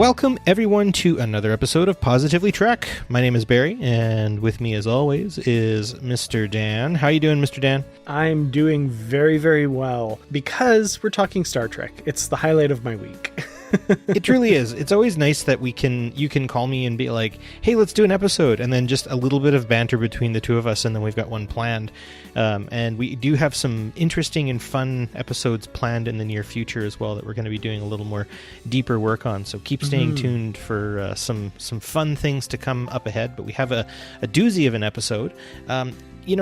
Welcome, everyone, to another episode of Positively Trek. My name is Barry, and with me, as always, is Mr. Dan. How you doing, Mr. Dan? I'm doing very, very well, because we're talking Star Trek. It's the highlight of my week. It truly is. It's always nice that you can call me and be like, hey, let's do an episode, and then just a little bit of banter between the two of us, and then we've got one planned. And we do have some interesting and fun episodes planned in the near future as well that we're going to be doing a little more deeper work on. So keep staying tuned for some fun things to come up ahead. But we have a doozy of an episode.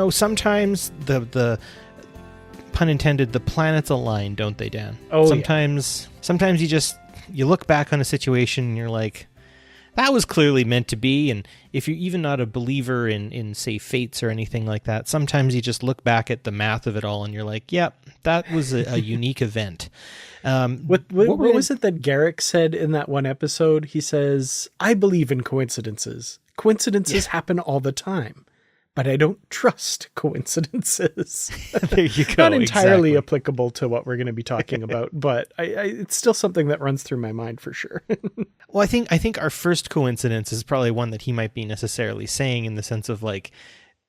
Sometimes the pun intended, the planets align, don't they, Dan? Oh, sometimes you look back on a situation and you're like, that was clearly meant to be. And if you're even not a believer in say, fates or anything like that, sometimes you just look back at the math of it all and you're like, yep, that was a unique event. What was it that Garrick said in that one episode? He says, I believe in coincidences. Coincidences happen all the time, but I don't trust coincidences. There you go. Not entirely exactly. applicable to what we're going to be talking about, but it's still something that runs through my mind for sure. Well, I think our first coincidence is probably one that he might be necessarily saying, in the sense of, like,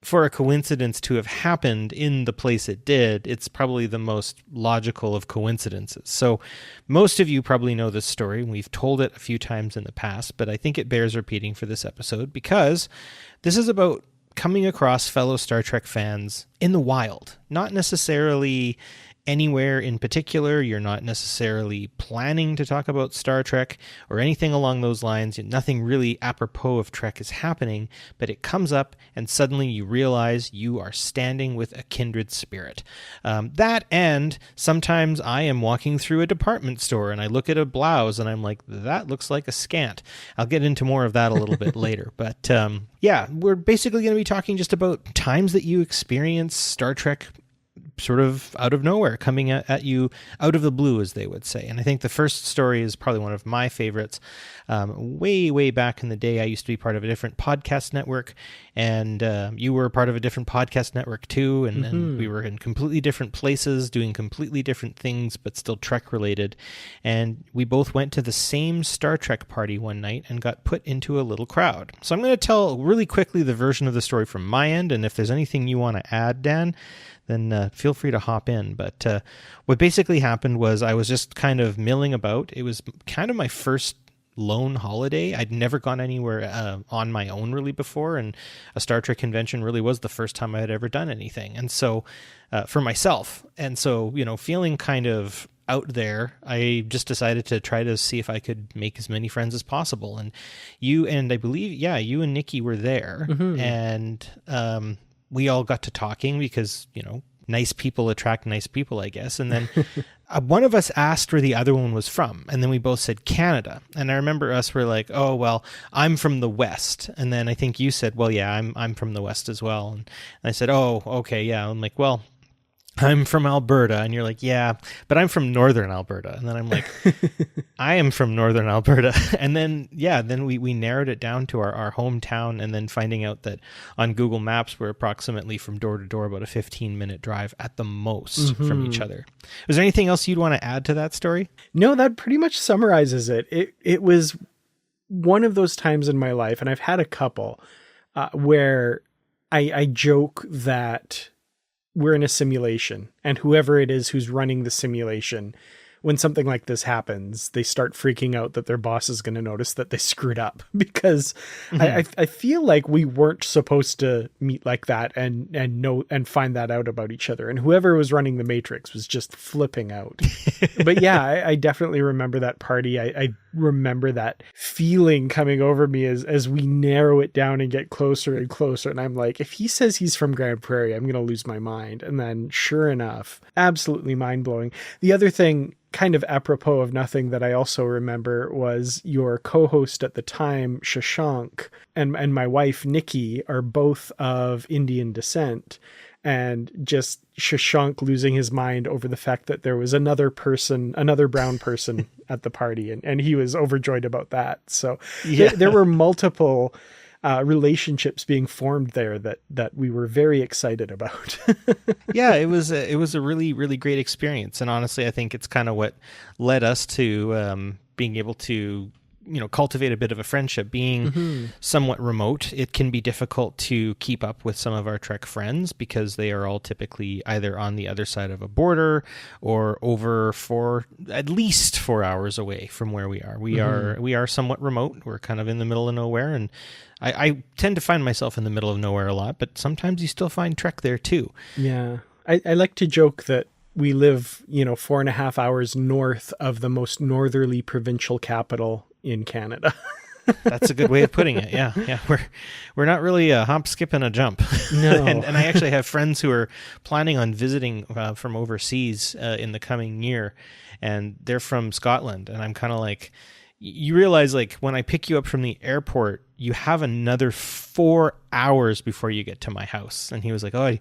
for a coincidence to have happened in the place it did, it's probably the most logical of coincidences. So most of you probably know this story. We've told it a few times in the past, but I think it bears repeating for this episode, because this is about coming across fellow Star Trek fans in the wild, not necessarily anywhere in particular. You're not necessarily planning to talk about Star Trek or anything along those lines. Nothing really apropos of Trek is happening, but it comes up and suddenly you realize you are standing with a kindred spirit. That, and sometimes I am walking through a department store and I look at a blouse and I'm like, that looks like a scant. I'll get into more of that a little bit later. But we're basically going to be talking just about times that you experience Star Trek sort of out of nowhere, coming at you out of the blue, as they would say. And I think the first story is probably one of my favorites. Way back in the day, I used to be part of a different podcast network, and you were part of a different podcast network too, and we were in completely different places doing completely different things, but still Trek related. And we both went to the same Star Trek party one night and got put into a little crowd. So I'm going to tell really quickly the version of the story from my end, and if there's anything you want to add, Dan, then feel free to hop in. But what basically happened was I was just kind of milling about. It was kind of my first lone holiday. I'd never gone anywhere on my own really before, and a Star Trek convention really was the first time I had ever done anything. And so for myself, and so, feeling kind of out there, I just decided to try to see if I could make as many friends as possible. And you and I believe, you and Nikki were there, and we all got to talking because, nice people attract nice people, I guess. And then one of us asked where the other one was from, and then we both said Canada. And I remember us were like, oh, well, I'm from the West. And then I think you said, well, yeah, I'm from the West as well. And I said, oh, okay, yeah. I'm like, well, I'm from Alberta. And you're like, yeah, but I'm from Northern Alberta. And then I'm like, I am from Northern Alberta. And then, we narrowed it down to our hometown, and then finding out that on Google Maps, we're approximately from door to door about a 15-minute drive at the most from each other. Was there anything else you'd want to add to that story? No, that pretty much summarizes it. It was one of those times in my life, and I've had a couple, where I joke that we're in a simulation, and whoever it is who's running the simulation, when something like this happens, they start freaking out that their boss is going to notice that they screwed up, because I feel like we weren't supposed to meet like that and know and find that out about each other. And whoever was running the Matrix was just flipping out. But yeah, I definitely remember that party. I remember that feeling coming over me as we narrow it down and get closer and closer. And I'm like, if he says he's from Grand Prairie, I'm going to lose my mind. And then sure enough, absolutely mind blowing. The other thing, kind of apropos of nothing, that I also remember was your co-host at the time, Shashank, and my wife, Nikki, are both of Indian descent. And just Shashank losing his mind over the fact that there was another brown person at the party. And he was overjoyed about that. So there were multiple relationships being formed there that we were very excited about. Yeah, it was a really, really great experience. And honestly, I think it's kind of what led us to being able to cultivate a bit of a friendship. Being somewhat remote, it can be difficult to keep up with some of our Trek friends because they are all typically either on the other side of a border or over for at least 4 hours away from where we are. We are somewhat remote. We're kind of in the middle of nowhere, and I tend to find myself in the middle of nowhere a lot, but sometimes you still find Trek there too. Yeah. I like to joke that we live, 4.5 hours north of the most northerly provincial capital in Canada. That's a good way of putting it. Yeah. We're not really a hop, skip, and a jump. No. and I actually have friends who are planning on visiting from overseas in the coming year, and they're from Scotland. And I'm kind of like, you realize, like, when I pick you up from the airport, you have another 4 hours before you get to my house. And he was like, oh,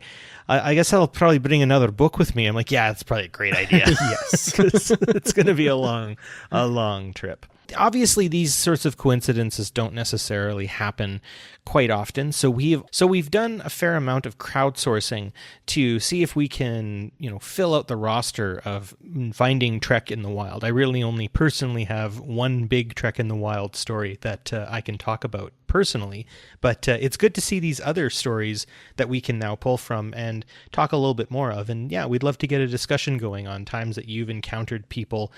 I guess I'll probably bring another book with me. I'm like, yeah, that's probably a great idea. Yes. It's going to be a long trip. Obviously, these sorts of coincidences don't necessarily happen quite often. So we've done a fair amount of crowdsourcing to see if we can, fill out the roster of finding Trek in the wild. I really only personally have one big Trek in the wild story that I can talk about personally, but it's good to see these other stories that we can now pull from and talk a little bit more of. And yeah, we'd love to get a discussion going on times that you've encountered people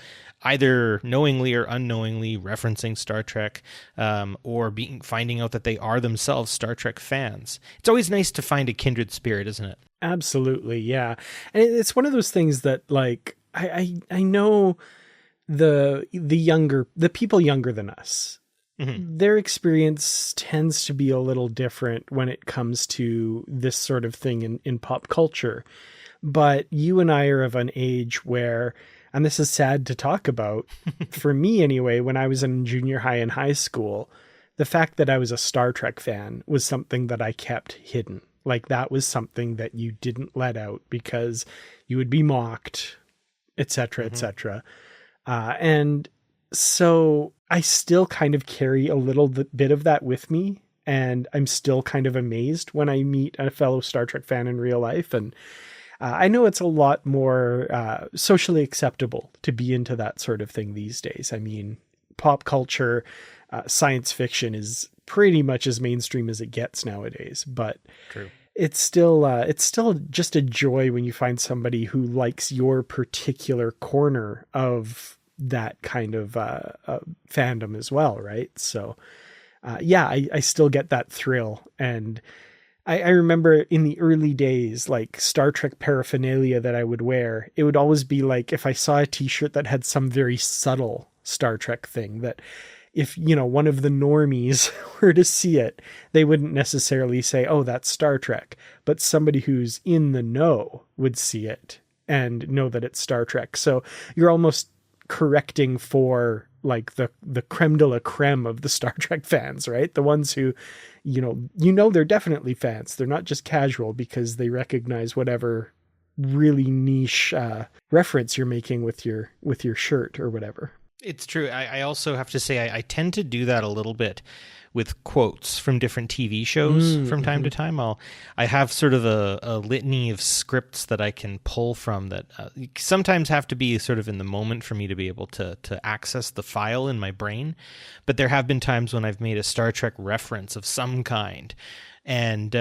either knowingly or unknowingly referencing Star Trek, or finding out that they are themselves Star Trek fans. It's always nice to find a kindred spirit, isn't it? Absolutely, yeah. And it's one of those things that, like, I know the people younger than us, their experience tends to be a little different when it comes to this sort of thing in pop culture. But you and I are of an age where, and this is sad to talk about, for me anyway, when I was in junior high and high school, the fact that I was a Star Trek fan was something that I kept hidden. Like, that was something that you didn't let out because you would be mocked, etc., etc. And so I still kind of carry a little bit of that with me, and I'm still kind of amazed when I meet a fellow Star Trek fan in real life. And I know it's a lot more socially acceptable to be into that sort of thing these days. I mean, pop culture, science fiction is pretty much as mainstream as it gets nowadays, but True. It's still just a joy when you find somebody who likes your particular corner of that kind of fandom as well, right? So I still get that thrill. And I remember in the early days, like Star Trek paraphernalia that I would wear, it would always be like, if I saw a t-shirt that had some very subtle Star Trek thing, that if, one of the normies were to see it, they wouldn't necessarily say, oh, that's Star Trek. But somebody who's in the know would see it and know that it's Star Trek. So you're almost correcting for, like, the creme de la creme of the Star Trek fans, right? The ones who, they're definitely fans. They're not just casual because they recognize whatever really niche reference you're making with your shirt or whatever. It's true. I also have to say I tend to do that a little bit with quotes from different TV shows from time to time. I have sort of a litany of scripts that I can pull from that sometimes have to be sort of in the moment for me to be able to access the file in my brain. But there have been times when I've made a Star Trek reference of some kind, and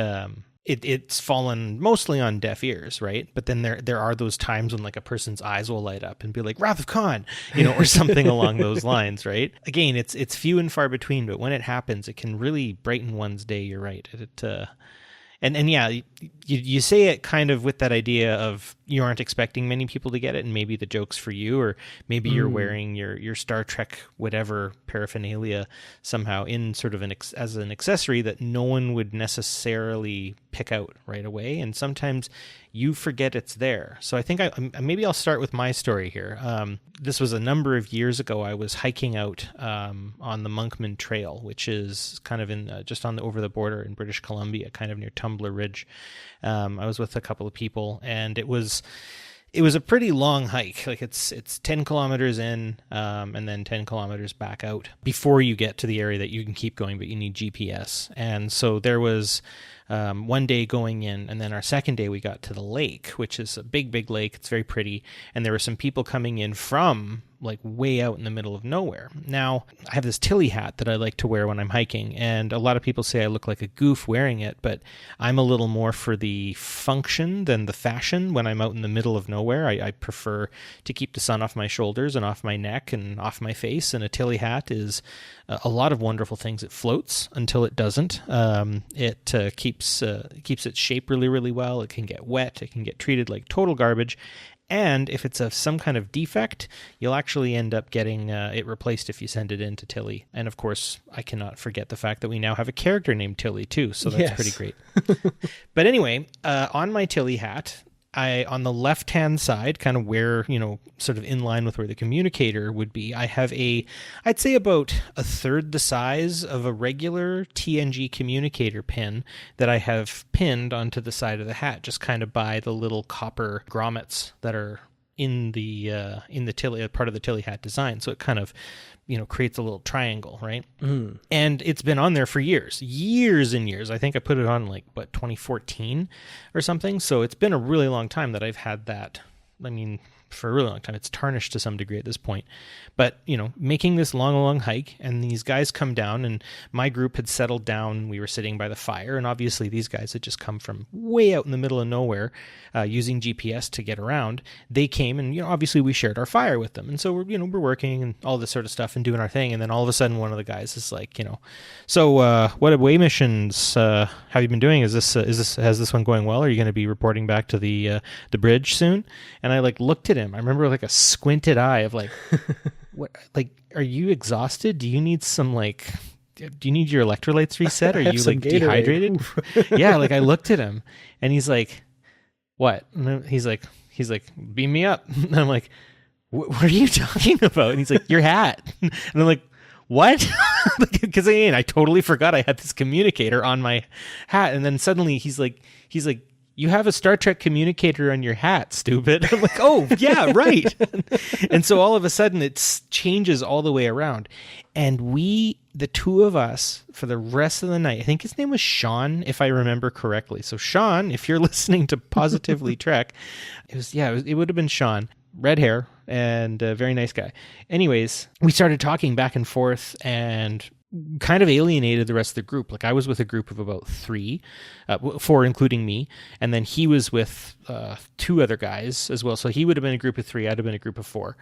it's fallen mostly on deaf ears, right? But then there are those times when, like, a person's eyes will light up and be like, Wrath of Khan, or something along those lines, right? Again, it's few and far between, but when it happens, it can really brighten one's day. You're right. And yeah, you say it kind of with that idea of you aren't expecting many people to get it, and maybe the joke's for you, or maybe you're wearing your Star Trek whatever paraphernalia somehow in sort of as an accessory that no one would necessarily pick out right away, and sometimes you forget it's there. So I think maybe I'll start with my story here. This was a number of years ago. I was hiking out on the Monkman Trail, which is kind of in just over the border in British Columbia, kind of near Tumbler Ridge. I was with a couple of people, and it was a pretty long hike. Like it's 10 kilometers in, and then 10 kilometers back out before you get to the area that you can keep going, but you need GPS. And so there was one day going in, and then our second day we got to the lake, which is a big lake. It's very pretty. And there were some people coming in from like way out in the middle of nowhere. Now, I have this Tilly hat that I like to wear when I'm hiking, and a lot of people say I look like a goof wearing it, but I'm a little more for the function than the fashion when I'm out in the middle of nowhere. I prefer to keep the sun off my shoulders and off my neck and off my face, and a Tilly hat is a lot of wonderful things. It floats until it doesn't. It keeps its shape really, really well. It can get wet. It can get treated like total garbage. And if it's some kind of defect, you'll actually end up getting it replaced if you send it in to Tilly. And of course, I cannot forget the fact that we now have a character named Tilly too, so that's pretty great. But anyway, on my Tilly hat, on the left-hand side, kind of where, sort of in line with where the communicator would be, I have I'd say about a third the size of a regular TNG communicator pin that I have pinned onto the side of the hat, just kind of by the little copper grommets that are in the Tilly, part of the Tilly hat design. So it kind of, creates a little triangle, right? Mm. And it's been on there for years and years. I think I put it on 2014 or something. So it's been a really long time that I've had that. I mean, for a really long time. It's tarnished to some degree at this point. But, making this long hike, and these guys come down, and my group had settled down. We were sitting by the fire, and obviously these guys had just come from way out in the middle of nowhere, using GPS to get around. They came, and, obviously we shared our fire with them. And so we're working and all this sort of stuff and doing our thing. And then all of a sudden one of the guys is like, so what away missions have you been doing? Has this one going well? Are you going to be reporting back to the bridge soon? And I looked at him. I remember a squinted eye of what, are you exhausted? Do you need some do you need your electrolytes reset? Are you dehydrated? Yeah. I looked at him and he's like, what? And he's like, beam me up. And I'm like, what are you talking about? And he's like, your hat. And I'm like, what? Because I totally forgot I had this communicator on my hat. And then suddenly he's like, you have a Star Trek communicator on your hat, stupid. I'm like, oh, yeah, right. And so all of a sudden it changes all the way around. And the two of us, for the rest of the night, I think his name was Sean, if I remember correctly. So Sean, if you're listening to Positively Trek, it would have been Sean. Red hair and a very nice guy. Anyways, we started talking back and forth and kind of alienated the rest of the group. I was with a group of about 4 including me, and then he was with 2 other guys as well. So he would have been a group of 3, I'd have been a group of 4.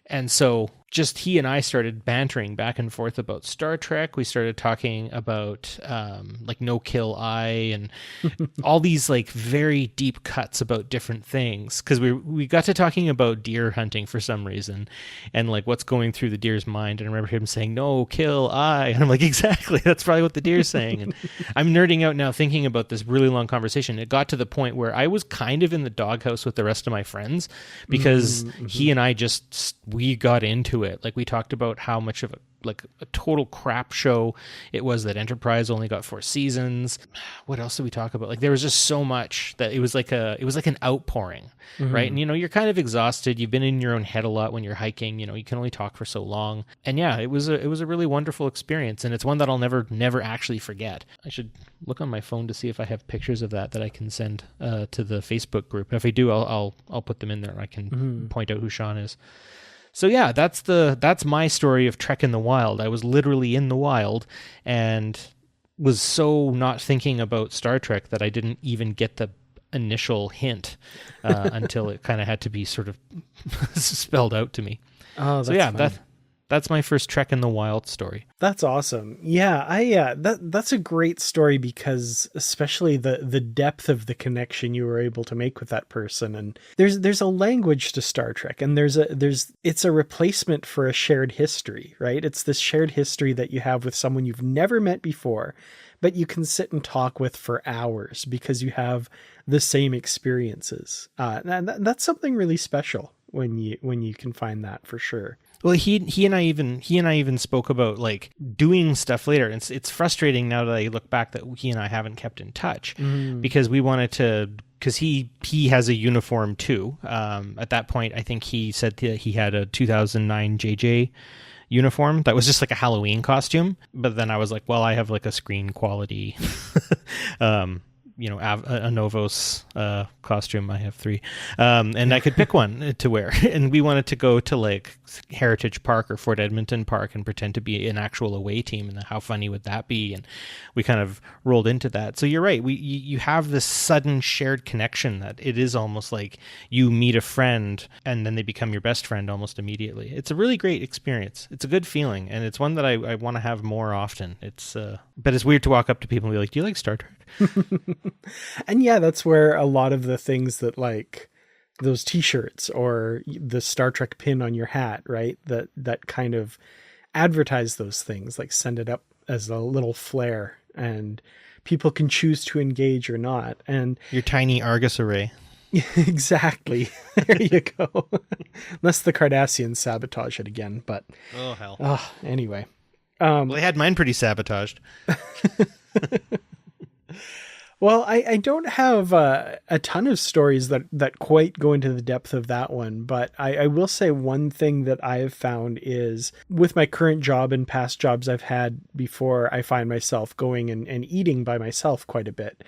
And so just he and I started bantering back and forth about Star Trek. We started talking about No Kill Eye and all these very deep cuts about different things, because we got to talking about deer hunting for some reason and what's going through the deer's mind. And I remember him saying, no kill eye, and I'm like, exactly, that's probably what the deer's saying. And I'm nerding out now thinking about this really long conversation. It got to the point where I was kind of in the doghouse with the rest of my friends, because he and I we got into it. We talked about how much of a total crap show it was that Enterprise only got 4 seasons. What else did we talk about? There was just so much that it was like an outpouring, right? And you're kind of exhausted. You've been in your own head a lot when you're hiking. You can only talk for so long. And yeah, it was a really wonderful experience, and it's one that I'll never actually forget. I should look on my phone to see if I have pictures of that I can send to the Facebook group. If I do, I'll put them in there, and I can point out who Sean is. So yeah, that's my story of Trek in the Wild. I was literally in the wild and was so not thinking about Star Trek that I didn't even get the initial hint until it kind of had to be sort of spelled out to me. Oh, that's fun. That's my first Trek in the Wild story. That's awesome. Yeah, that's a great story, because especially the depth of the connection you were able to make with that person. And there's a language to Star Trek, and it's a replacement for a shared history, right? It's this shared history that you have with someone you've never met before, but you can sit and talk with for hours because you have the same experiences. And that's something really special when you can find that, for sure. Well, he and I even spoke about doing stuff later. It's frustrating now that I look back that he and I haven't kept in touch, because we wanted to, because he has a uniform too. At that point, I think he said that he had a 2009 JJ uniform that was just a Halloween costume. But then I was like, well, I have a screen quality a Novos costume. I have 3, and I could pick one to wear. And we wanted to go to like Heritage Park or Fort Edmonton Park and pretend to be an actual away team. And how funny would that be? And we kind of rolled into that. So you're right. You have this sudden shared connection that it is almost like you meet a friend and then they become your best friend almost immediately. It's a really great experience. It's a good feeling, and it's one that I want to have more often. But it's weird to walk up to people and be like, "Do you like Star Trek?" And yeah, that's where a lot of the things that like those t-shirts or the Star Trek pin on your hat, right? That kind of advertise those things, like send it up as a little flare, and people can choose to engage or not. And your tiny Argus array. Exactly. There you go. Unless the Cardassians sabotage it again, but oh hell. Anyway. Well, they had mine pretty sabotaged. Well, I don't have a ton of stories that quite go into the depth of that one, but I will say one thing that I have found is with my current job and past jobs I've had before, I find myself going and eating by myself quite a bit.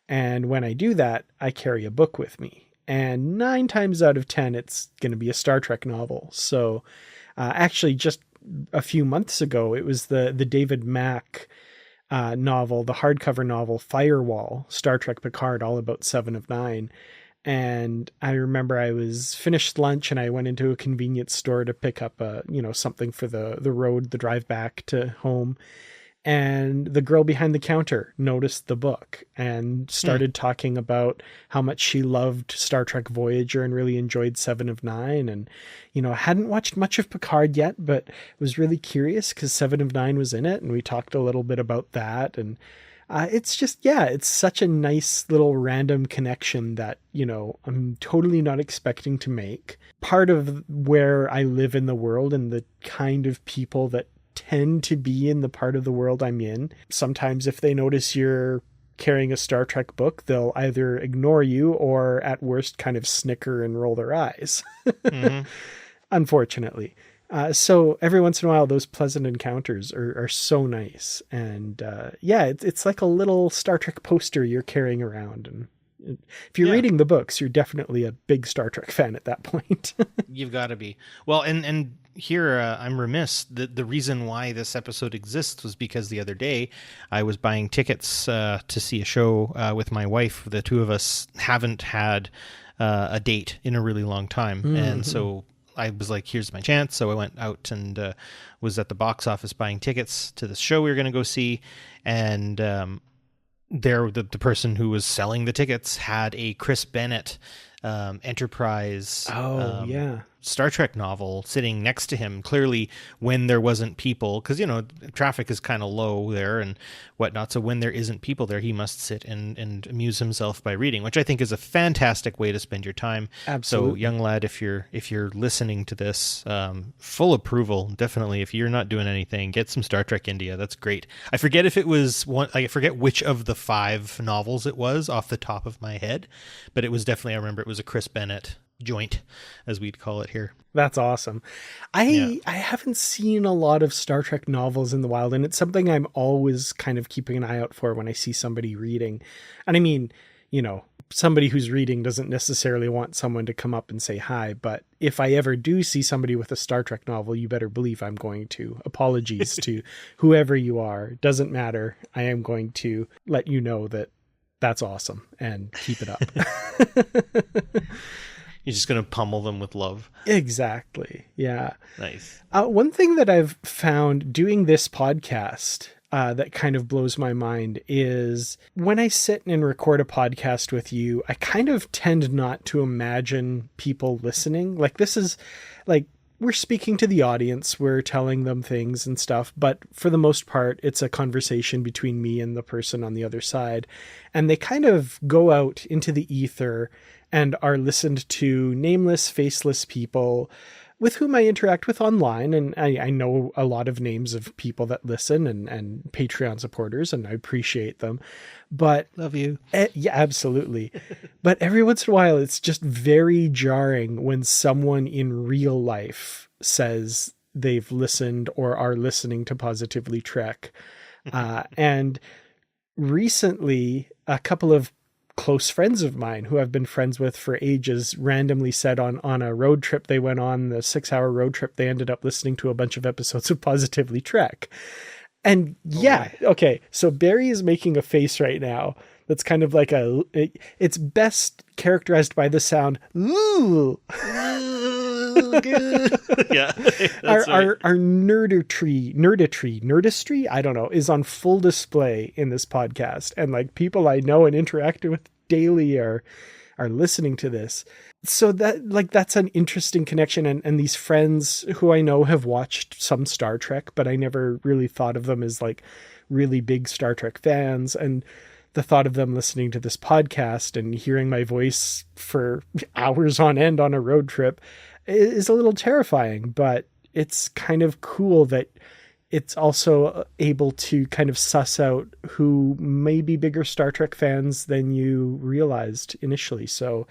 And when I do that, I carry a book with me. And 9 times out of 10, it's going to be a Star Trek novel. So actually, just a few months ago, it was the David Mack novel, the hardcover novel Firewall, Star Trek Picard, all about 7 of 9. And I remember I was finished lunch and I went into a convenience store to pick up something for the road, the drive back to home. And the girl behind the counter noticed the book and started talking about how much she loved Star Trek Voyager and really enjoyed 7 of 9. And, hadn't watched much of Picard yet, but was really curious because 7 of 9 was in it. And we talked a little bit about that. And it's just, it's such a nice little random connection that, I'm totally not expecting to make. Part of where I live in the world and the kind of people that tend to be in the part of the world I'm in. Sometimes if they notice you're carrying a Star Trek book, they'll either ignore you or at worst kind of snicker and roll their eyes. Mm-hmm. Unfortunately. So every once in a while, those pleasant encounters are so nice. And it's like a little Star Trek poster you're carrying around. And if you're reading the books, you're definitely a big Star Trek fan at that point. You've got to be. Well, and here I'm remiss. The reason why this episode exists was because the other day I was buying tickets to see a show with my wife. The two of us haven't had a date in a really long time. Mm-hmm. And so I was like, here's my chance. So I went out and was at the box office buying tickets to the show we were going to go see. And the person who was selling the tickets had a Chris Bennett Enterprise Star Trek novel sitting next to him, clearly when there wasn't people, because traffic is kind of low there and whatnot, so when there isn't people there, he must sit and amuse himself by reading, which I think is a fantastic way to spend your time. Absolutely. So young lad, if you're listening to this, full approval. Definitely, if you're not doing anything, get some Star Trek India. That's great. I forget if it was one, I forget which of the 5 novels it was off the top of my head, but it was definitely, I remember it was a Chris Bennett joint, as we'd call it here. That's awesome. I haven't seen a lot of Star Trek novels in the wild, and it's something I'm always kind of keeping an eye out for when I see somebody reading. And I mean, somebody who's reading doesn't necessarily want someone to come up and say hi, but if I ever do see somebody with a Star Trek novel, you better believe I'm going to. Apologies to whoever you are. Doesn't matter. I am going to let you know that that's awesome and keep it up. You're just going to pummel them with love. Exactly. Yeah. Nice. One thing that I've found doing this podcast that kind of blows my mind is when I sit and record a podcast with you, I kind of tend not to imagine people listening. Like this is like, we're speaking to the audience, we're telling them things and stuff, but for the most part, it's a conversation between me and the person on the other side. And they kind of go out into the ether and are listened to nameless, faceless people with whom I interact with online. And I know a lot of names of people that listen and Patreon supporters, and I appreciate them. But love you. Yeah, absolutely. But every once in a while, it's just very jarring when someone in real life says they've listened or are listening to Positively Trek. And recently, a couple of close friends of mine who I've been friends with for ages randomly said on a road trip they went on, the 6-hour road trip, they ended up listening to a bunch of episodes of Positively Trek. And okay, so Barry is making a face right now that's kind of like it's best characterized by the sound, ooh. Yeah. Our nerdistry, I don't know, is on full display in this podcast. And like people I know and interact with daily are listening to this. So that's an interesting connection. And these friends who I know have watched some Star Trek, but I never really thought of them as like really big Star Trek fans. And the thought of them listening to this podcast and hearing my voice for hours on end on a road trip is a little terrifying, but it's kind of cool that it's also able to kind of suss out who may be bigger Star Trek fans than you realized initially. So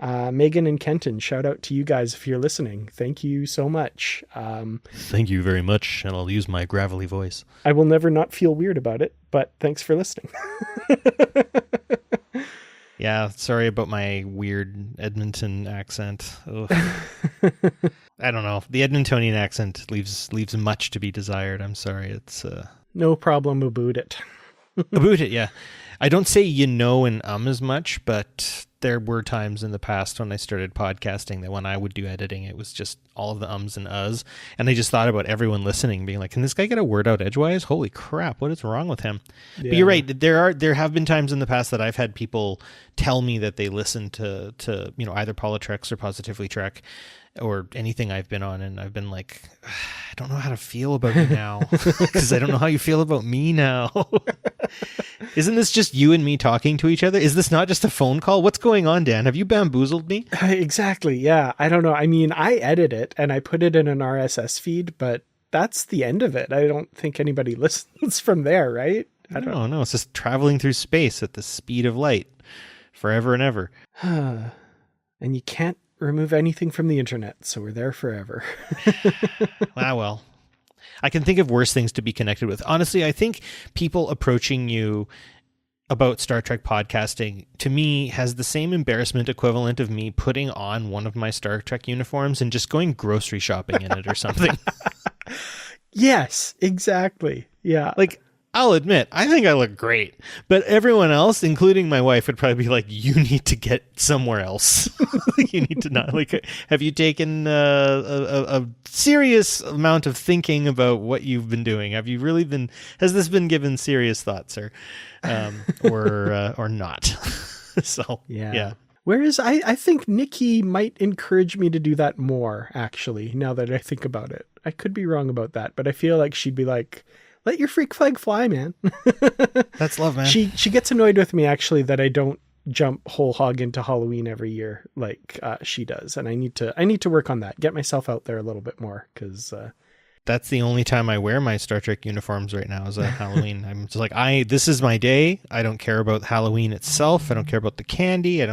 Megan and Kenton, shout out to you guys if you're listening. Thank you so much. Thank you very much, and I'll use my gravelly voice. I will never not feel weird about it, but thanks for listening. Yeah, sorry about my weird Edmonton accent. I don't know. The Edmontonian accent leaves much to be desired. I'm sorry. It's no problem about it. About it, yeah. I don't say and as much, but there were times in the past when I started podcasting that when I would do editing, it was just all of the ums and uhs. And I just thought about everyone listening being like, can this guy get a word out edgewise? Holy crap, what is wrong with him? Yeah. But you're right. There have been times in the past that I've had people tell me that they listen to either Politics or Positively Trek or anything I've been on, and I've been like, I don't know how to feel about you now because I don't know how you feel about me now. Isn't this just you and me talking to each other? Is this not just a phone call? What's going on, Dan? Have you bamboozled me? Exactly. Yeah. I don't know. I mean, I edit it and I put it in an RSS feed, but that's the end of it. I don't think anybody listens from there, right? I don't know. No, it's just traveling through space at the speed of light forever and ever. And you can't remove anything from the internet, so we're there forever. Well, I can think of worse things to be connected with. Honestly, I think people approaching you about Star Trek podcasting, to me, has the same embarrassment equivalent of me putting on one of my Star Trek uniforms and just going grocery shopping in it or something. Yes, exactly. Yeah. Like, I'll admit, I think I look great, but everyone else, including my wife, would probably be like, you need to get somewhere else. You need to not, like, have you taken a serious amount of thinking about what you've been doing? Have you really has this been given serious thought, sir? Or not? So, yeah. Whereas I think Nikki might encourage me to do that more, actually, now that I think about it. I could be wrong about that, but I feel like she'd be like, let your freak flag fly, man. That's love, man. She gets annoyed with me, actually, that I don't jump whole hog into Halloween every year like she does. And I need to work on that, get myself out there a little bit more, because that's the only time I wear my Star Trek uniforms right now is at Halloween. I'm just like, this is my day. I don't care about Halloween itself. I don't care about the candy.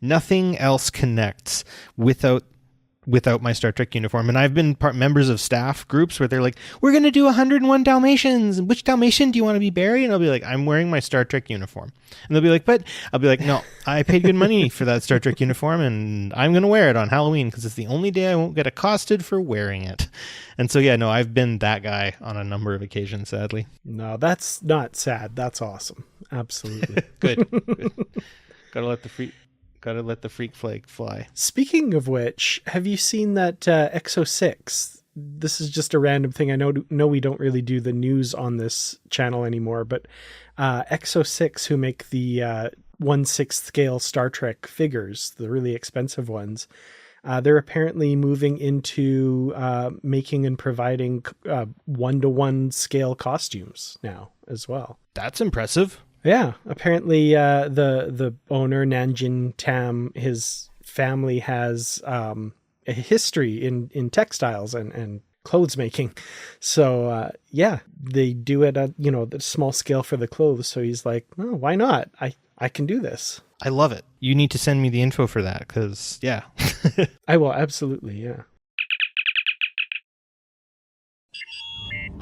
Nothing else connects without my Star Trek uniform. And I've been members of staff groups where they're like, we're going to do 101 Dalmatians. Which Dalmatian do you want to be, Barry? And I'll be like, I'm wearing my Star Trek uniform. And they'll be like, but I'll be like, no, I paid good money for that Star Trek uniform and I'm going to wear it on Halloween because it's the only day I won't get accosted for wearing it. And so, yeah, no, I've been that guy on a number of occasions, sadly. No, that's not sad. That's awesome. Absolutely. Good. Gotta let the freak flag fly. Speaking of which, have you seen that XO6? This is just a random thing. I know we don't really do the news on this channel anymore, but XO6, who make the 1/6 scale Star Trek figures, the really expensive ones, they're apparently moving into making and providing 1-to-1 scale costumes now as well. That's impressive. Yeah, apparently the owner, Nanjin Tam, his family has a history in textiles and clothes making. So, they do it at, the small scale for the clothes. So he's like, oh, why not? I can do this. I love it. You need to send me the info for that because, yeah. I will, absolutely, yeah.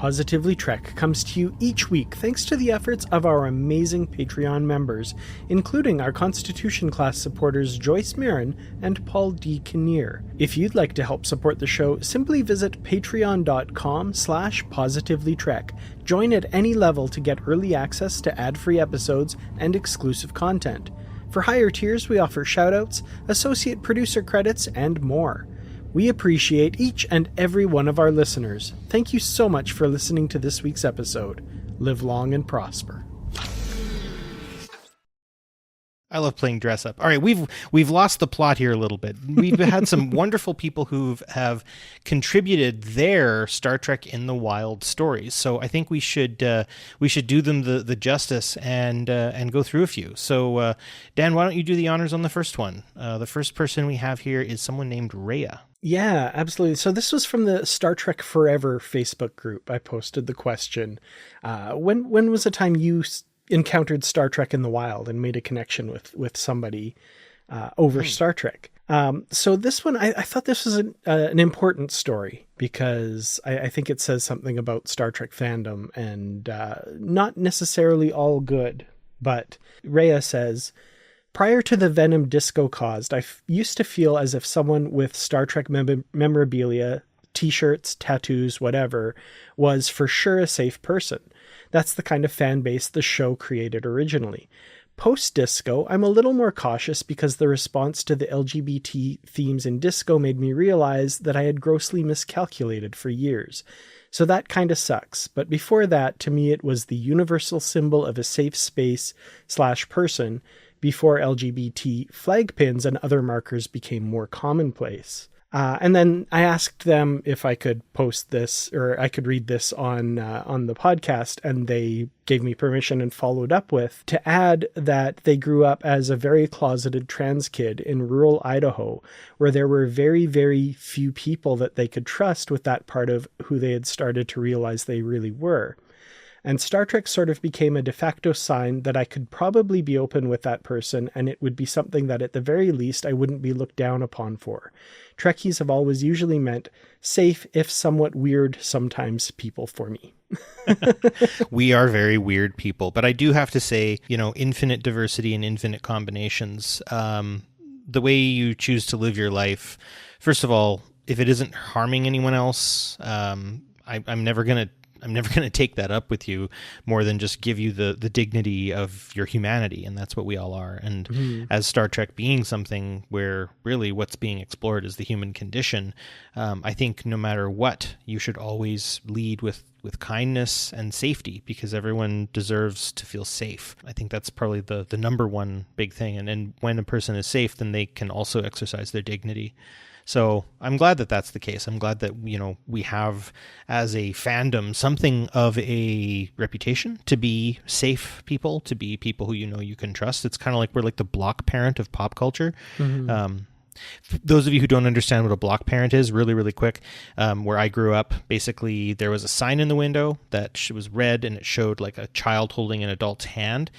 Positively Trek comes to you each week thanks to the efforts of our amazing Patreon members, including our Constitution class supporters Joyce Marin and Paul D. Kinnear. If you'd like to help support the show, simply visit patreon.com/positivelytrek. Join at any level to get early access to ad-free episodes and exclusive content. For higher tiers, we offer shoutouts, associate producer credits, and more. We appreciate each and every one of our listeners. Thank you so much for listening to this week's episode. Live long and prosper. I love playing dress up. All right, we've lost the plot here a little bit. We've had some wonderful people who have contributed their Star Trek in the Wild stories. So I think we should do them the justice and go through a few. So Dan, why don't you do the honors on the first one? The first person we have here is someone named Rhea. Yeah, absolutely. So this was from the Star Trek Forever Facebook group. I posted the question, when was the time you encountered Star Trek in the wild and made a connection with somebody over Star Trek? So this one, I thought this was an important story because I think it says something about Star Trek fandom and not necessarily all good. But Rhea says, prior to the venom Disco caused, I used to feel as if someone with Star Trek memorabilia, t-shirts, tattoos, whatever, was for sure a safe person. That's the kind of fan base the show created originally. Post-Disco, I'm a little more cautious because the response to the LGBT themes in Disco made me realize that I had grossly miscalculated for years. So that kind of sucks. But before that, to me, it was the universal symbol of a safe space/person before LGBT flag pins and other markers became more commonplace. And then I asked them if I could post this or I could read this on the podcast, and they gave me permission and followed up with to add that they grew up as a very closeted trans kid in rural Idaho, where there were very, very few people that they could trust with that part of who they had started to realize they really were. And Star Trek sort of became a de facto sign that I could probably be open with that person, and it would be something that at the very least I wouldn't be looked down upon for. Trekkies have always usually meant safe, if somewhat weird, sometimes people for me. We are very weird people, but I do have to say, infinite diversity and infinite combinations. The way you choose to live your life, first of all, if it isn't harming anyone else, I'm never going to take that up with you more than just give you the dignity of your humanity. And that's what we all are. And as Star Trek being something where really what's being explored is the human condition, I think no matter what, you should always lead with kindness and safety, because everyone deserves to feel safe. I think that's probably the number one big thing. And then when a person is safe, then they can also exercise their dignity. So I'm glad that that's the case. I'm glad that, we have as a fandom something of a reputation to be safe people, to be people who, you can trust. It's kind of like we're like the block parent of pop culture. For those of you who don't understand what a block parent is, really, really quick, where I grew up, basically there was a sign in the window that was red and it showed like a child holding an adult's hand.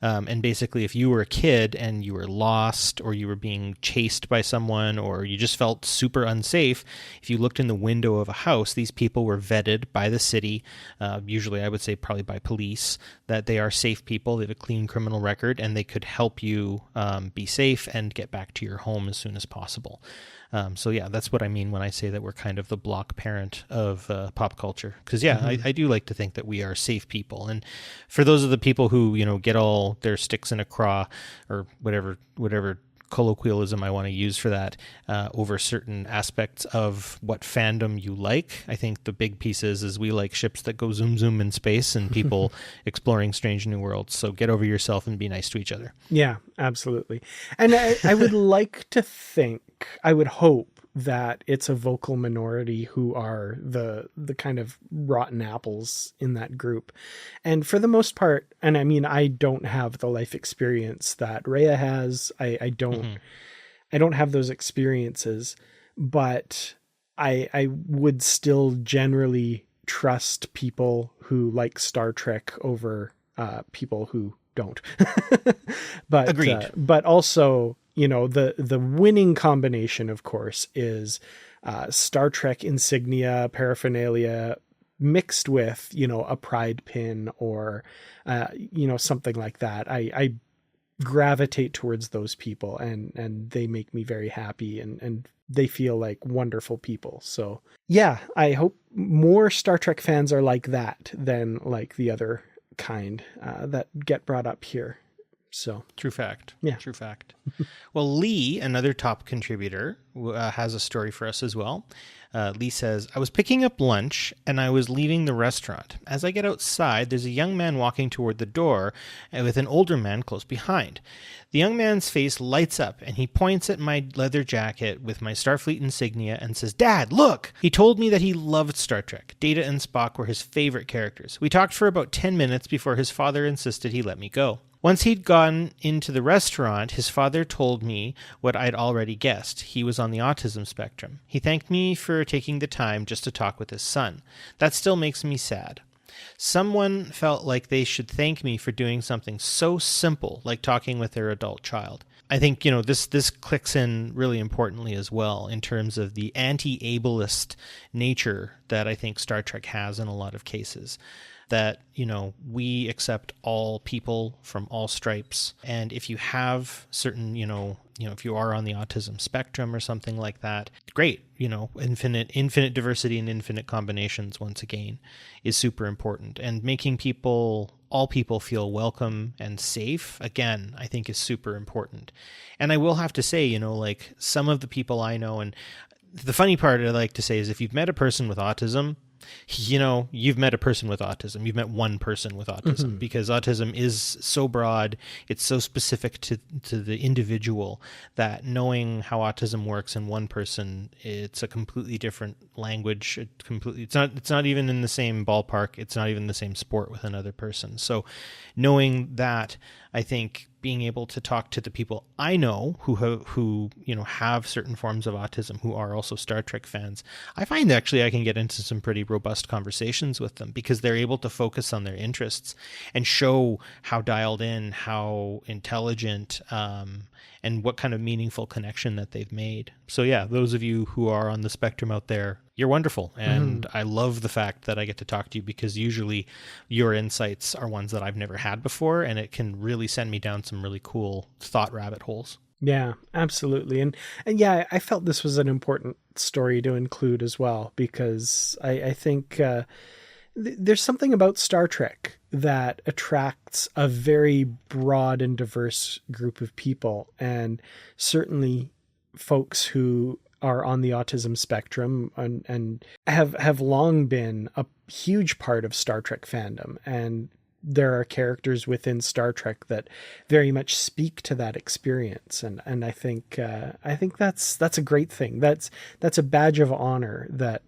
And basically, if you were a kid and you were lost or you were being chased by someone or you just felt super unsafe, if you looked in the window of a house, these people were vetted by the city, usually I would say probably by police, that they are safe people, they have a clean criminal record, and they could help you be safe and get back to your home as soon as possible. So yeah, that's what I mean when I say that we're kind of the block parent of pop culture. Because I do like to think that we are safe people. And for those of the people who get all their sticks in a craw or whatever colloquialism I want to use for that over certain aspects of what fandom you like, I think the big piece is we like ships that go zoom zoom in space and people exploring strange new worlds. So get over yourself and be nice to each other. Yeah, absolutely. And I would like to think, I would hope that it's a vocal minority who are the kind of rotten apples in that group. And for the most part, and I mean, I don't have the life experience that Rhea has. I don't have those experiences, but I would still generally trust people who like Star Trek over people who don't. But agreed. But also, the winning combination, of course, is Star Trek insignia, paraphernalia, mixed with, you know, a pride pin or, you know, something like that. I gravitate towards those people, and they make me very happy, and they feel like wonderful people. So yeah, I hope more Star Trek fans are like that than like the other kind that get brought up here. So true fact. Yeah. True fact. Well, Lee, another top contributor, has a story for us as well. Lee says, I was picking up lunch and I was leaving the restaurant. As I get outside, there's a young man walking toward the door with an older man close behind. The young man's face lights up and he points at my leather jacket with my Starfleet insignia and says, Dad, look! He told me that he loved Star Trek. Data and Spock were his favorite characters. We talked for about 10 minutes before his father insisted he let me go. Once he'd gone into the restaurant, his father told me what I'd already guessed. He was on the autism spectrum. He thanked me for taking the time just to talk with his son. That still makes me sad. Someone felt like they should thank me for doing something so simple, like talking with their adult child. I think, you know, this clicks in really importantly as well in terms of the anti-ableist nature that I think Star Trek has in a lot of cases. That, you know, we accept all people from all stripes. And if you have certain, you know, if you are on the autism spectrum or something like that, great, you know, infinite diversity and infinite combinations, once again, is super important. And making all people feel welcome and safe, again, I think is super important. And I will have to say, you know, like some of the people I know, and the funny part I like to say is if you've met a person with autism, you know, you've met a person with autism. You've met one person with autism, because autism is so broad. It's so specific to the individual that knowing how autism works in one person, it's a completely different language. It's not even in the same ballpark. It's not even the same sport with another person. So knowing that, I think being able to talk to the people I know who you know have certain forms of autism, who are also Star Trek fans, I find actually I can get into some pretty robust conversations with them because they're able to focus on their interests and show how dialed in, how intelligent, and what kind of meaningful connection that they've made. So yeah, those of you who are on the spectrum out there, you're wonderful. And I love the fact that I get to talk to you because usually your insights are ones that I've never had before, and it can really send me down some really cool thought rabbit holes. Yeah, absolutely. And yeah, I felt this was an important story to include as well, because I think there's something about Star Trek that attracts a very broad and diverse group of people, and certainly folks who are on the autism spectrum and have long been a huge part of Star Trek fandom. And there are characters within Star Trek that very much speak to that experience. And I think that's a great thing. That's a badge of honor that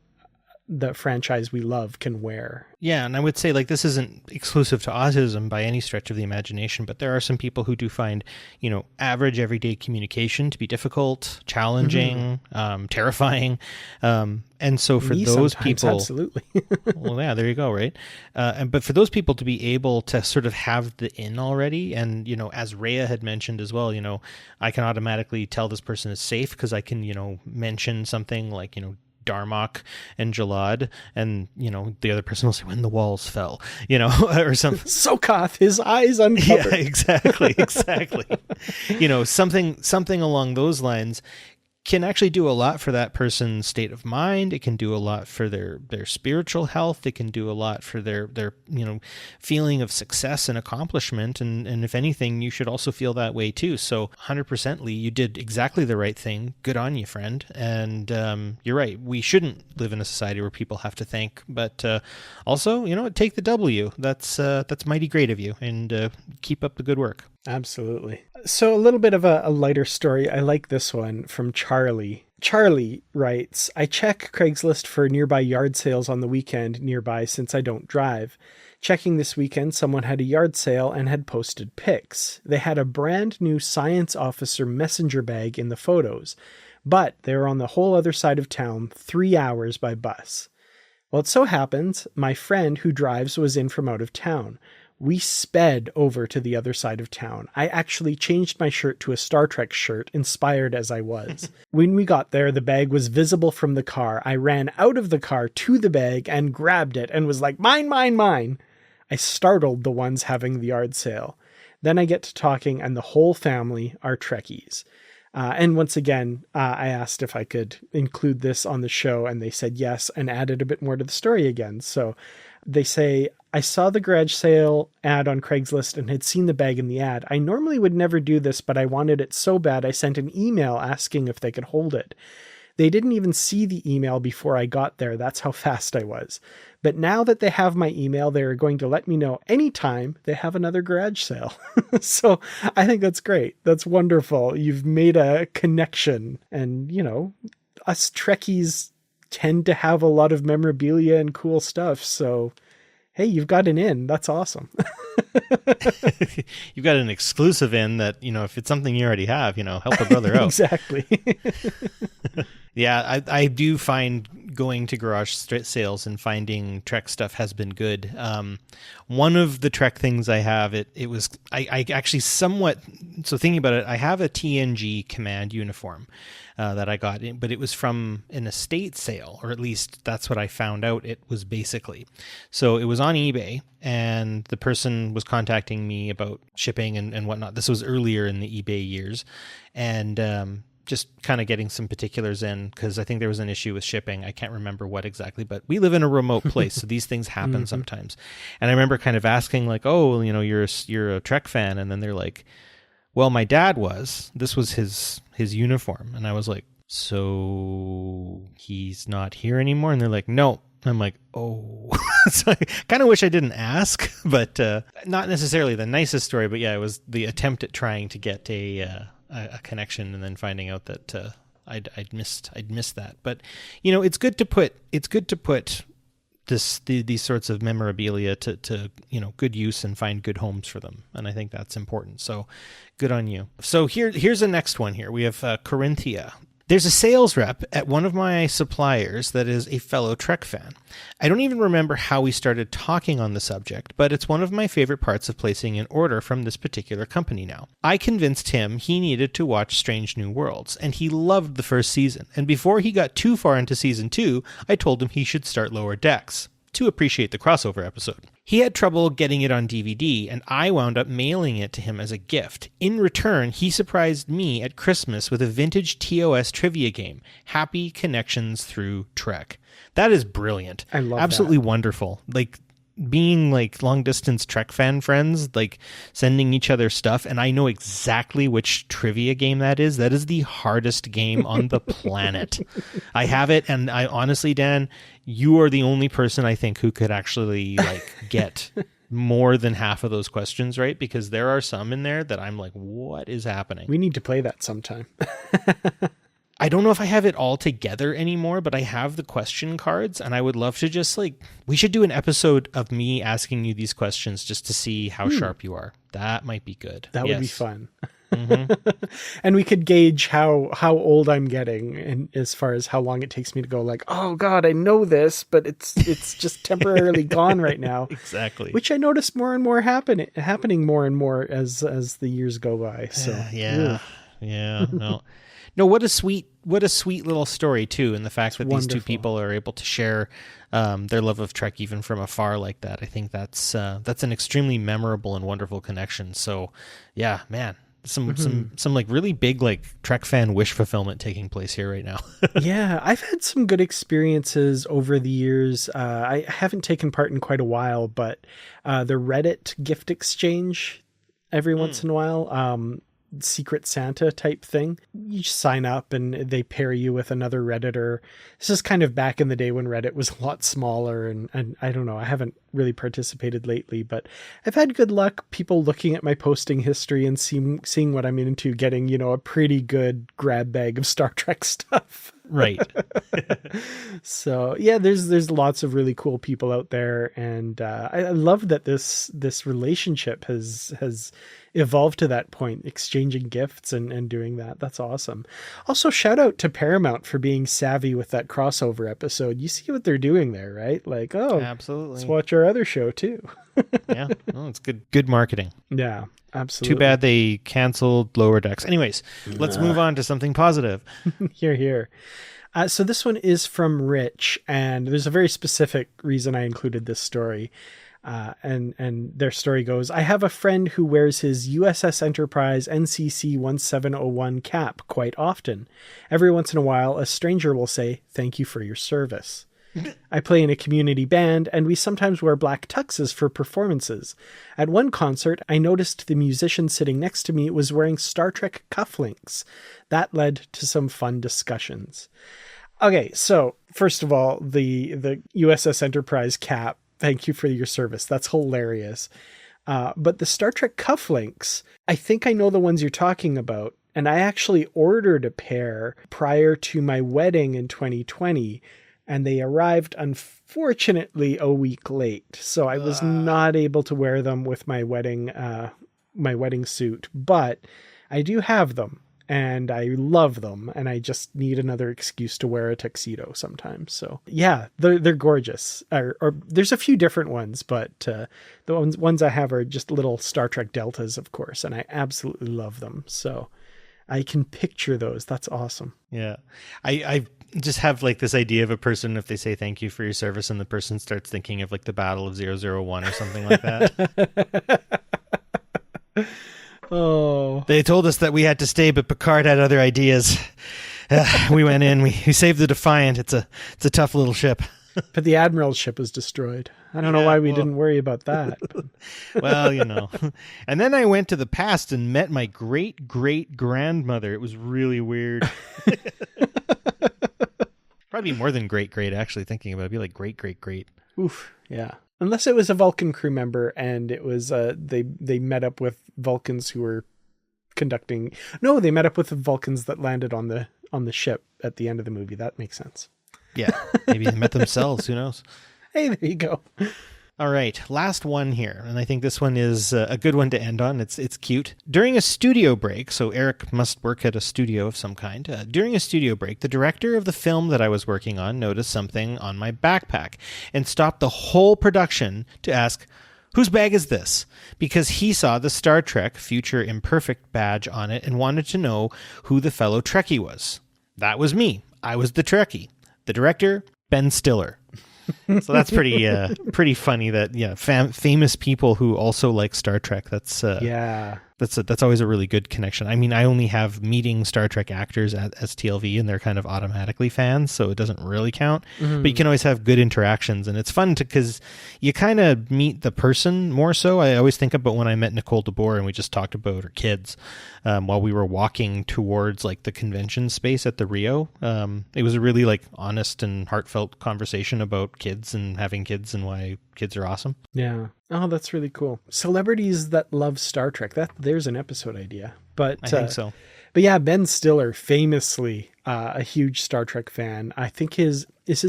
the franchise we love can wear. Yeah, and I would say like this isn't exclusive to autism by any stretch of the imagination, but there are some people who do find, you know, average everyday communication to be difficult, challenging, terrifying. And so for those people, absolutely. well, yeah, there you go. Right. But for those people to be able to sort of have the in already, and, you know, as Rhea had mentioned as well, you know, I can automatically tell this person is safe because I can, you know, mention something like, you know, Darmok and Jalad, and, you know, the other person will say when the walls fell, you know, or something. Sokoth, his eyes uncovered. Yeah, exactly. You know, something along those lines can actually do a lot for that person's state of mind. It can do a lot for their spiritual health. It can do a lot for their you know, feeling of success and accomplishment. And if anything, you should also feel that way too. So 100% Lee, you did exactly the right thing. Good on you, friend. And you're right. We shouldn't live in a society where people have to thank, but also, you know, take the W. That's mighty great of you, and keep up the good work. Absolutely. So a little bit of a lighter story. I like this one from Charlie. Charlie writes, I check Craigslist for nearby yard sales on the weekend nearby since I don't drive. Checking this weekend, someone had a yard sale and had posted pics. They had a brand new science officer messenger bag in the photos, but they were on the whole other side of town, 3 hours by bus. Well, it so happens my friend who drives was in from out of town. We sped over to the other side of town. I actually changed my shirt to a Star Trek shirt, inspired as I was. When we got there, the bag was visible from the car. I ran out of the car to the bag and grabbed it and was like, mine, mine, mine. I startled the ones having the yard sale. Then I get to talking, and the whole family are Trekkies. And once again, I asked if I could include this on the show, and they said yes, and added a bit more to the story again. So they say, I saw the garage sale ad on Craigslist and had seen the bag in the ad. I normally would never do this, but I wanted it so bad I sent an email asking if they could hold it. They didn't even see the email before I got there. That's how fast I was. But now that they have my email, they're going to let me know anytime they have another garage sale. So I think that's great. That's wonderful. You've made a connection. And, you know, us Trekkies tend to have a lot of memorabilia and cool stuff. So, hey, you've got an in. That's awesome. You've got an exclusive in that, you know, if it's something you already have, you know, help a brother out. Exactly. Yeah, I do find going to garage sales and finding Trek stuff has been good. One of the Trek things I have, I actually somewhat, so thinking about it, I have a TNG command uniform that I got, but it was from an estate sale, or at least that's what I found out it was basically. So it was on eBay, and the person was contacting me about shipping and whatnot. This was earlier in the eBay years, and just kind of getting some particulars in, because I think there was an issue with shipping. I can't remember what exactly, but we live in a remote place, so these things happen sometimes. And I remember kind of asking, like, oh, you know, you're a Trek fan, and then they're like, well, my dad was. This was his uniform, and I was like, so he's not here anymore? And they're like, no. I'm like, oh. So I kind of wish I didn't ask, but not necessarily the nicest story. But yeah, it was the attempt at trying to get a connection, and then finding out that I'd missed that. But you know, it's good to put these sorts of memorabilia to you know, good use and find good homes for them, and I think that's important. So good on you. So here's the next one. Here we have Corinthia. There's a sales rep at one of my suppliers that is a fellow Trek fan. I don't even remember how we started talking on the subject, but it's one of my favorite parts of placing an order from this particular company now. I convinced him he needed to watch Strange New Worlds, and he loved the first season. And before he got too far into season 2, I told him he should start Lower Decks to appreciate the crossover episode. He had trouble getting it on DVD, and I wound up mailing it to him as a gift. In return, he surprised me at Christmas with a vintage TOS trivia game, Happy Connections Through Trek. That is brilliant. I love Absolutely that. Wonderful. Like, being like long distance Trek fan friends, like sending each other stuff, and I know exactly which trivia game that is. That is the hardest game on the planet. I have it, and I honestly, Dan, you are the only person I think who could actually like get more than half of those questions right, because there are some in there that I'm like, what is happening? We need to play that sometime. I don't know if I have it all together anymore, but I have the question cards, and I would love to just we should do an episode of me asking you these questions just to see how sharp you are. That might be good. That would be fun. And we could gauge how old I'm getting, and as far as how long it takes me to go like, oh God, I know this, but it's just temporarily gone right now. Exactly. Which I notice more and more happening more and more as the years go by. So yeah. No, what a sweet little story too, and the fact that these two people are able to share their love of Trek even from afar like that. I think that's an extremely memorable and wonderful connection. So, yeah, man, some like really big like Trek fan wish fulfillment taking place here right now. Yeah, I've had some good experiences over the years. I haven't taken part in quite a while, but the Reddit gift exchange every once in a while. Secret Santa type thing. You just sign up and they pair you with another Redditor. This is kind of back in the day when Reddit was a lot smaller, and I don't know, I haven't really participated lately, but I've had good luck people looking at my posting history and seeing what I'm into, getting, you know, a pretty good grab bag of Star Trek stuff. Right. So yeah, there's lots of really cool people out there, and I love that this relationship has evolved to that point, exchanging gifts and doing that. That's awesome. Also, shout out to Paramount for being savvy with that crossover episode. You see what they're doing there, right? Like, oh, Absolutely. let's watch our other show too. Yeah, well, it's good marketing. Yeah, absolutely. Too bad they canceled Lower Decks. Anyways, let's move on to something positive. Here. So this one is from Rich, and there's a very specific reason I included this story. And their story goes, I have a friend who wears his USS Enterprise NCC 1701 cap quite often. Every once in a while, a stranger will say, "Thank you for your service." I play in a community band, and we sometimes wear black tuxes for performances. At one concert, I noticed the musician sitting next to me was wearing Star Trek cufflinks. That led to some fun discussions. Okay, so first of all, the USS Enterprise cap, thank you for your service. That's hilarious. But the Star Trek cufflinks, I think I know the ones you're talking about. And I actually ordered a pair prior to my wedding in 2020. And they arrived, unfortunately, a week late. So I was not able to wear them with my wedding suit. But I do have them, and I love them. And I just need another excuse to wear a tuxedo sometimes. So yeah, they're gorgeous. Or there's a few different ones, but the ones I have are just little Star Trek deltas, of course. And I absolutely love them. So I can picture those. That's awesome. Yeah. I just have like this idea of a person, if they say thank you for your service, and the person starts thinking of like the Battle of 001 or something like that. Oh. They told us that we had to stay, but Picard had other ideas. We went in, we saved the Defiant. It's a tough little ship. But the Admiral's ship was destroyed. I don't know why we didn't worry about that. Well, you know. And then I went to the past and met my great-great-grandmother. It was really weird. Probably more than great-great, actually, thinking about it. It'd be like great-great-great. Oof, yeah. Unless it was a Vulcan crew member and it was they met up with Vulcans who were conducting... No, they met up with the Vulcans that landed on the ship at the end of the movie. That makes sense. Yeah, maybe they met themselves. Who knows? Hey, there you go. All right, last one here, and I think this one is a good one to end on. It's cute. During a studio break, so Eric must work at a studio of some kind. During a studio break, the director of the film that I was working on noticed something on my backpack and stopped the whole production to ask, "Whose bag is this?" Because he saw the Star Trek Future Imperfect badge on it and wanted to know who the fellow Trekkie was. That was me. I was the Trekkie. The director, Ben Stiller. So that's pretty funny that famous people who also like Star Trek. That's always a really good connection. I mean, I only have meeting Star Trek actors at STLV, and they're kind of automatically fans, so it doesn't really count. Mm-hmm. But you can always have good interactions, and it's fun because you kind of meet the person more so. I always think about when I met Nicole DeBoer and we just talked about her kids while we were walking towards like the convention space at the Rio. It was a really like honest and heartfelt conversation about kids and having kids and why kids are awesome. Yeah. Oh, that's really cool. Celebrities that love Star Trek. There's an episode idea. But I think so. But yeah, Ben Stiller, famously a huge Star Trek fan. I think his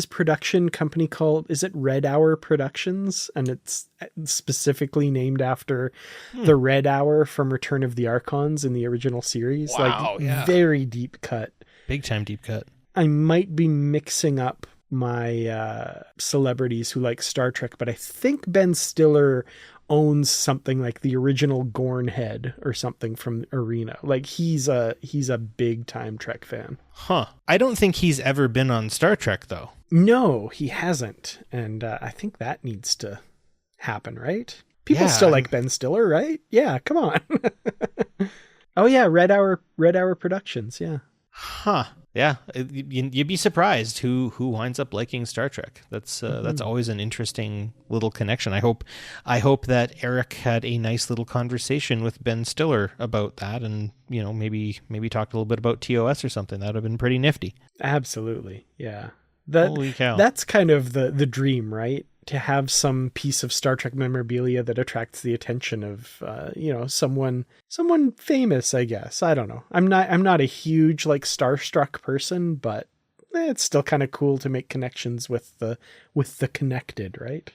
production company called, is it Red Hour Productions? And it's specifically named after the Red Hour from Return of the Archons in the original series. Wow, very deep cut. Big time deep cut. I might be mixing up my celebrities who like Star Trek, but I think Ben Stiller owns something like the original Gorn head or something from Arena. Like he's a big time Trek fan. Huh. I don't think he's ever been on Star Trek though. No, he hasn't. And I think that needs to happen, right? People still like Ben Stiller, right? Yeah, come on. Oh yeah, Red Hour Productions, yeah. Huh. Yeah, you'd be surprised who winds up liking Star Trek. That's always an interesting little connection. I hope that Eric had a nice little conversation with Ben Stiller about that, and maybe talked a little bit about TOS or something. That would have been pretty nifty. Absolutely, yeah. Holy cow! That's kind of the dream, right? To have some piece of Star Trek memorabilia that attracts the attention of, someone famous, I guess. I don't know. I'm not a huge like starstruck person, but it's still kind of cool to make connections with the connected, right?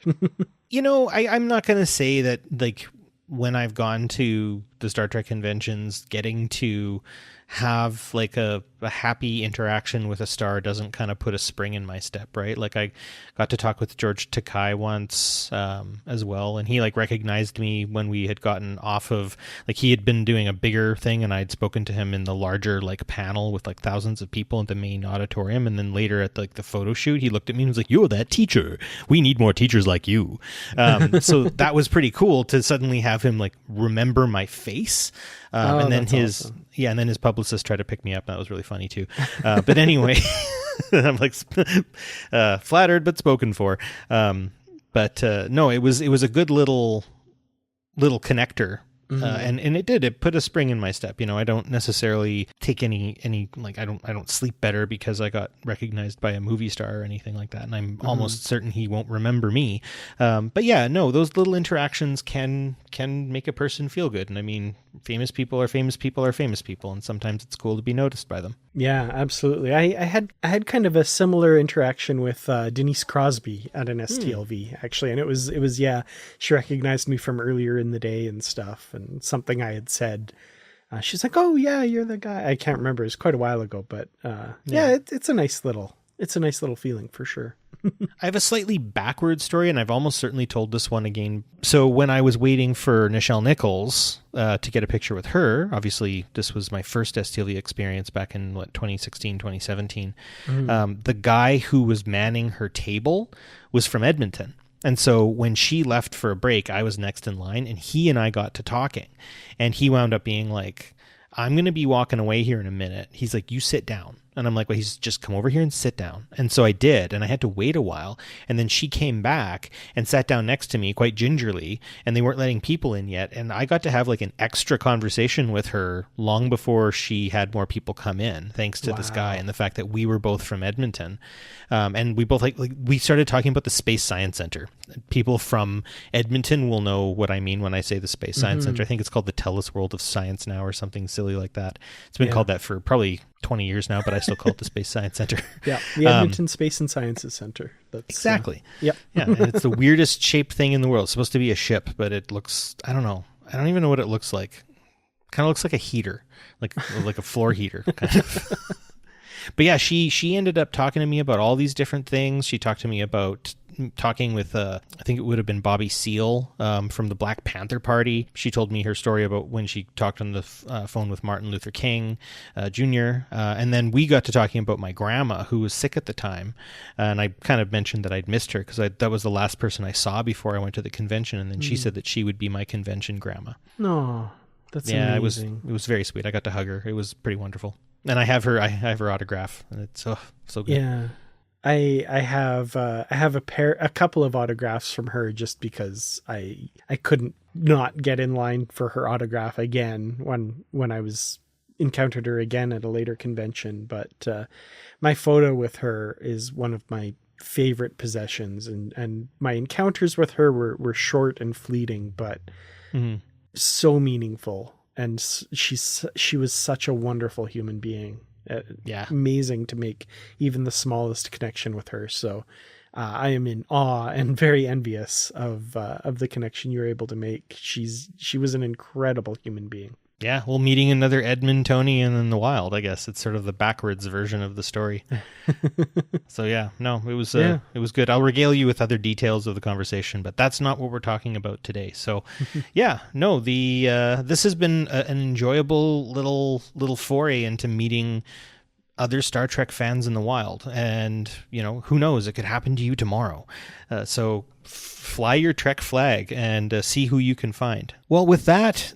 I'm not going to say that, like, when I've gone to the Star Trek conventions, getting to have like a happy interaction with a star doesn't kind of put a spring in my step, right? Like, I got to talk with George Takei once as well, and he like recognized me when we had gotten off of, like, he had been doing a bigger thing, and I'd spoken to him in the larger like panel with like thousands of people at the main auditorium, and then later at like the photo shoot, he looked at me and was like, "You're that teacher. We need more teachers like you." So that was pretty cool to suddenly have him like remember my face. And then awesome. And then his publicist tried to pick me up. That was really funny too. But anyway, I'm like flattered but spoken for. No, it was a good little connector. And it put a spring in my step. I don't necessarily take any like, I don't sleep better because I got recognized by a movie star or anything like that. And I'm almost certain he won't remember me. But yeah, no, those little interactions can make a person feel good. And I mean, famous people are famous people are famous people. And sometimes it's cool to be noticed by them. Yeah, absolutely. I had kind of a similar interaction with Denise Crosby at an STLV actually, and it was she recognized me from earlier in the day and stuff, and something I had said. She's like, "Oh yeah, you're the guy." I can't remember. It was quite a while ago, but it's a nice little feeling for sure. I have a slightly backward story, and I've almost certainly told this one again. So when I was waiting for Nichelle Nichols to get a picture with her, obviously this was my first STLV experience back in 2016, 2017. The guy who was manning her table was from Edmonton. And so when she left for a break, I was next in line, and he and I got to talking, and he wound up being like, "I'm going to be walking away here in a minute." He's like, "You sit down." And I'm like, "Well, he's just come over here and sit down." And so I did, and I had to wait a while. And then she came back and sat down next to me quite gingerly, and they weren't letting people in yet. And I got to have like an extra conversation with her long before she had more people come in, thanks to this guy and the fact that we were both from Edmonton. And we both like we started talking about the Space Science Center. People from Edmonton will know what I mean when I say the Space Science Center. I think it's called the Telus World of Science now, or something silly like that. It's been called that for probably 20 years now, but I still call it the Space Science Center. Yeah, the Edmonton Space and Sciences Center. That's, exactly. Yep. Yeah, and it's the weirdest shaped thing in the world. It's supposed to be a ship, but it looks, I don't know. I don't even know what it looks like. Kind of looks like a heater, like a floor heater, kind of. But yeah, she ended up talking to me about all these different things. She talked to me about talking with, I think it would have been Bobby Seale from the Black Panther Party. She told me her story about when she talked on the phone with Martin Luther King Jr. And then we got to talking about my grandma, who was sick at the time. And I kind of mentioned that I'd missed her because that was the last person I saw before I went to the convention. And then she said that she would be my convention grandma. No, that's amazing. It was very sweet. I got to hug her. It was pretty wonderful. And I have her autograph, and it's so good. Yeah. I have a couple of autographs from her just because I couldn't not get in line for her autograph again when I was encountered her again at a later convention. But my photo with her is one of my favorite possessions, and my encounters with her were short and fleeting, but so meaningful. And she was such a wonderful human being. Amazing to make even the smallest connection with her. So I am in awe and very envious of the connection you were able to make. She was an incredible human being. Yeah, well, meeting another Edmontonian in the wild, I guess. It's sort of the backwards version of the story. So yeah, no, it was good. I'll regale you with other details of the conversation, but that's not what we're talking about today. So yeah, no, this has been an enjoyable little foray into meeting other Star Trek fans in the wild. And, who knows, it could happen to you tomorrow. So fly your Trek flag and see who you can find. Well, with that,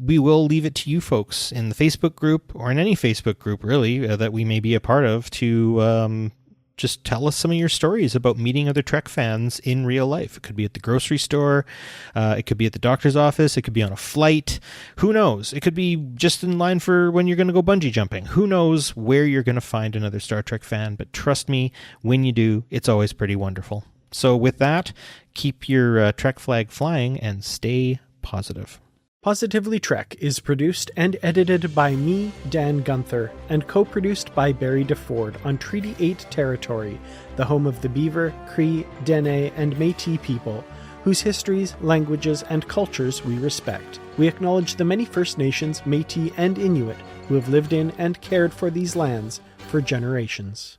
we will leave it to you folks in the Facebook group, or in any Facebook group really that we may be a part of, to just tell us some of your stories about meeting other Trek fans in real life. It could be at the grocery store, it could be at the doctor's office, it could be on a flight, who knows? It could be just in line for when you're going to go bungee jumping. Who knows where you're going to find another Star Trek fan, but trust me, when you do, it's always pretty wonderful. So with that, keep your Trek flag flying and stay positive. Positively Trek is produced and edited by me, Dan Gunther, and co-produced by Barry DeFord on Treaty 8 territory, the home of the Beaver, Cree, Dene, and Métis people, whose histories, languages, and cultures we respect. We acknowledge the many First Nations, Métis, and Inuit who have lived in and cared for these lands for generations.